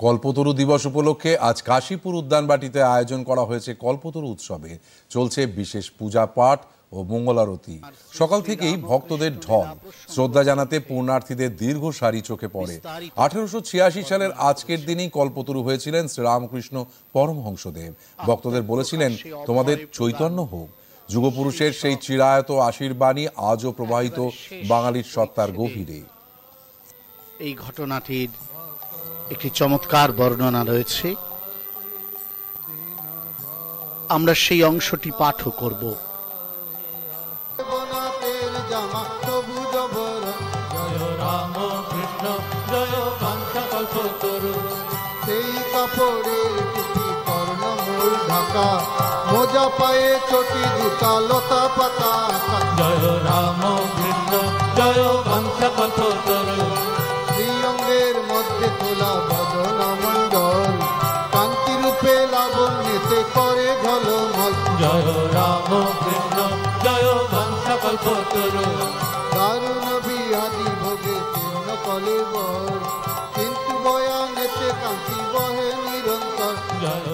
কল্পতরু দিবস উপলক্ষে আজ কাশীপুর উদ্যানবাটিতে আয়োজন করা হয়েছে কল্পতরু উৎসবে। চলছে বিশেষ পূজা পাঠ ও মঙ্গলারতি। সকাল থেকেই ভক্তদের ঢল। শ্রদ্ধা জানাতে পুণ্যার্থীদের দীর্ঘ সারি চোখে পড়ে। 1886 সালের আজকের দিনেই কল্পতরু হয়েছিলেন শ্রীরামকৃষ্ণ পরমহংসদেব। ভক্তদের বলেছিলেন, তোমাদের চৈতন্য হোক। যুগপুরুষের সেই চিরায়ত আশীর্বাণী আজও প্রবাহিত বাঙালির সত্তার গভীরে। এই ঘটনাটির একটি চমৎকার বর্ণনা রয়েছে, আমরা সেই অংশটি পাঠও করব। সেই কাপড়ের টুপি কর্ণমূল ঢাকা, মোজা পায়ে চটি জুতা লতা পাতা। জয় রাম কৃষ্ণ জয় বাঞ্ছা কল্পতরু। শ্রীঅঙ্গের মধ্যে খোলা বদনা মণ্ডল, কান্তি রূপে লাবণ্যেতে করে ঝলমল। জয় রাম কৃষ্ণ জয় বাঞ্ছা কল্পতরু। দারুণ বিহাদি ভোগে তীর্ণ কলেবর, কিন্তু বয়ানেতে কান্তি বহে নিরন্তর। জয়